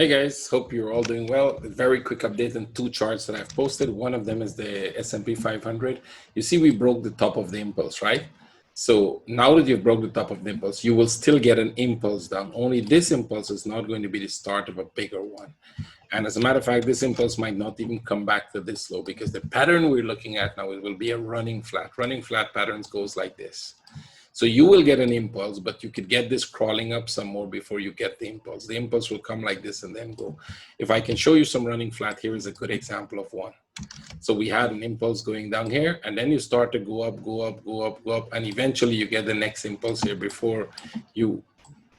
Hey guys, hope you're all doing well. A very quick update on two charts that I've posted. One of them is the S&P 500. You see we broke the top of the impulse, right? So now that you've broke the top of the impulse, you will still get an impulse down. Only this impulse is not going to be the start of a bigger one. And as a matter of fact, this impulse might not even come back to this low because the pattern we're looking at now, it will be a running flat. Running flat patterns goes like this. So you will get an impulse, but you could get this crawling up some more before you get the impulse. The impulse will come like this and then go. If I can show you some running flat, here is a good example of one. So we had an impulse going down here, and then you start to go up, go up, go up, go up, and eventually you get the next impulse here before you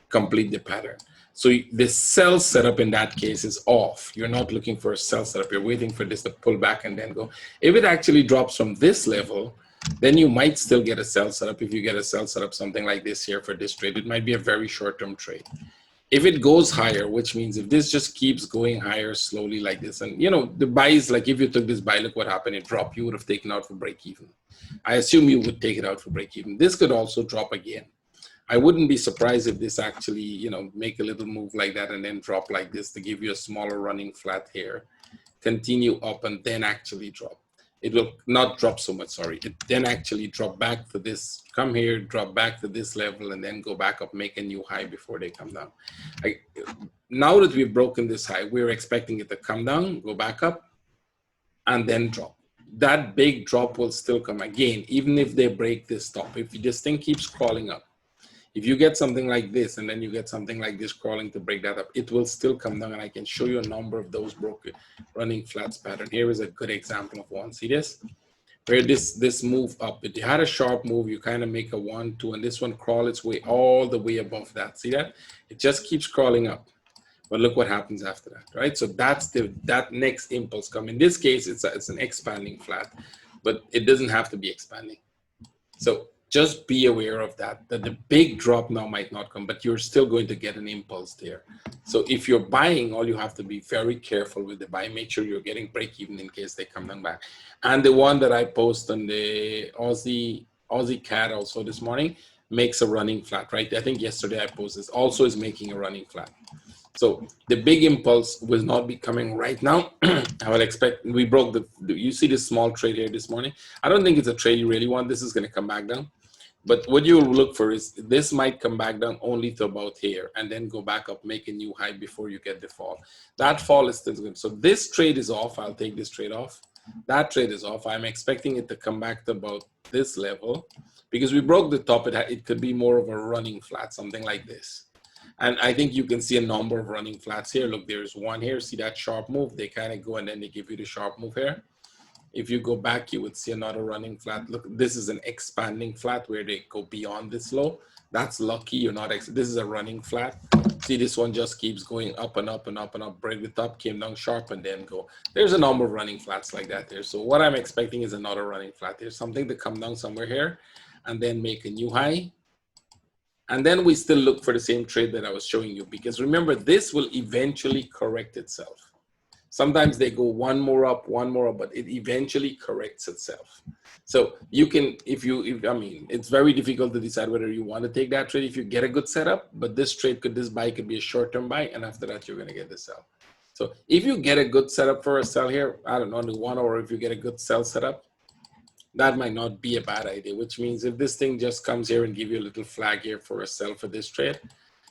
complete the pattern. So the sell setup in that case is off. You're not looking for a sell setup. You're waiting for this to pull back and then go. If it actually drops from this level, then you might still get a sell setup. If you get a sell setup, something like this here for this trade, it might be a very short-term trade. If it goes higher, which means if this just keeps going higher slowly like this, and you know, the buys, like if you took this buy, look what happened, it dropped, you would have taken out for break even. I assume you would take it out for break even. This could also drop again. I wouldn't be surprised if this actually, you know, make a little move like that and then drop like this to give you a smaller running flat here, continue up and then actually drop. It will not drop so much, sorry. It then actually drop back to this, come here, drop back to this level, and then go back up, make a new high before they come down. Now that we've broken this high, we're expecting it to come down, go back up, and then drop. That big drop will still come again, even if they break this top. If this thing keeps crawling up, if you get something like this and then you get something like this crawling to break that up, it will still come down, and I can show you a number of those broken running flats pattern. Here is a good example of one. See this? Where this move up, it had a sharp move, you kind of make a 1, 2, and this one crawl its way all the way above that. See that? It just keeps crawling up. But look what happens after that, right? So that's that next impulse come. In this case, it's an expanding flat, but it doesn't have to be expanding. So just be aware of that the big drop now might not come, but you're still going to get an impulse there. So if you're buying, all you have to be very careful with the buy. Make sure you're getting break even in case they come down back. And the one that I post on the AUDCAD also this morning makes a running flat, right? I think yesterday I posted this, also is making a running flat. So the big impulse will not be coming right now. I would expect, we broke you see this small trade here this morning. I don't think it's a trade you really want. This is going to come back down. But what you look for is this might come back down only to about here and then go back up, make a new high before you get the fall. That fall is still good. So this trade is off. I'll take this trade off. That trade is off. I'm expecting it to come back to about this level because we broke the top. It could be more of a running flat, something like this. And I think you can see a number of running flats here. Look, there's one here. See that sharp move? They kind of go and then they give you the sharp move here. If you go back, you would see another running flat. Look, this is an expanding flat where they go beyond this low. That's lucky. You're not. This is a running flat. See, this one just keeps going up and up and up and up. Break the top, came down sharp, and then go. There's a number of running flats like that there. So what I'm expecting is another running flat. There's something to come down somewhere here and then make a new high. And then we still look for the same trade that I was showing you, because remember, this will eventually correct itself. Sometimes they go one more up, but it eventually corrects itself. So you can, I mean, it's very difficult to decide whether you want to take that trade if you get a good setup, but this buy could be a short-term buy, and after that, you're going to get the sell. So if you get a good setup for a sell here, I don't know, the 1 hour, if you get a good sell setup, that might not be a bad idea, which means if this thing just comes here and give you a little flag here for a sell for this trade,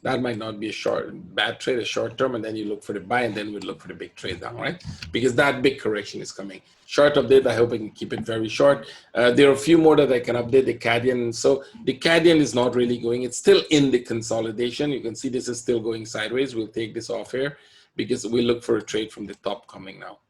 that might not be a bad trade, a short term, and then you look for the buy, and then we look for the big trade down, right? Because that big correction is coming. Short update, I hope I can keep it very short. There are a few more that I can update. The Cadian, so the Cadian is not really going. It's still in the consolidation. You can see this is still going sideways. We'll take this off here because we look for a trade from the top coming now.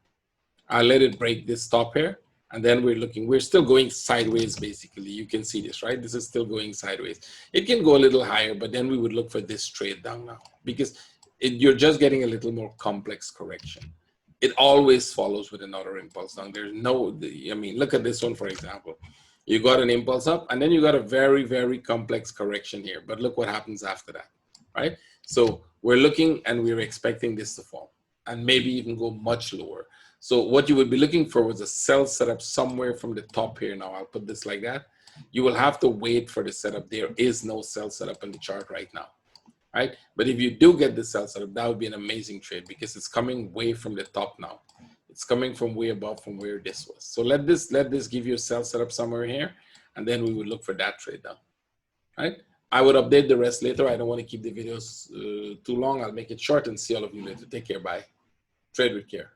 I'll let it break this top here. And then we're still going sideways, basically. You can see this, right? This is still going sideways. It can go a little higher, but then we would look for this trade down now because you're just getting a little more complex correction. It always follows with another impulse down. There's no, I mean, look at this one, for example. You got an impulse up, and then you got a very, very complex correction here. But look what happens after that, right? So we're looking and we're expecting this to fall and maybe even go much lower. So what you would be looking for was a sell setup somewhere from the top here. Now I'll put this like that. You will have to wait for the setup. There is no sell setup in the chart right now. right? But if you do get the sell setup, that would be an amazing trade because it's coming way from the top now. It's coming from way above from where this was. So let this give you a sell setup somewhere here, and then we would look for that trade down, right? I would update the rest later. I don't want to keep the videos too long. I'll make it short and see all of you later. Take care. Bye. Trade with care.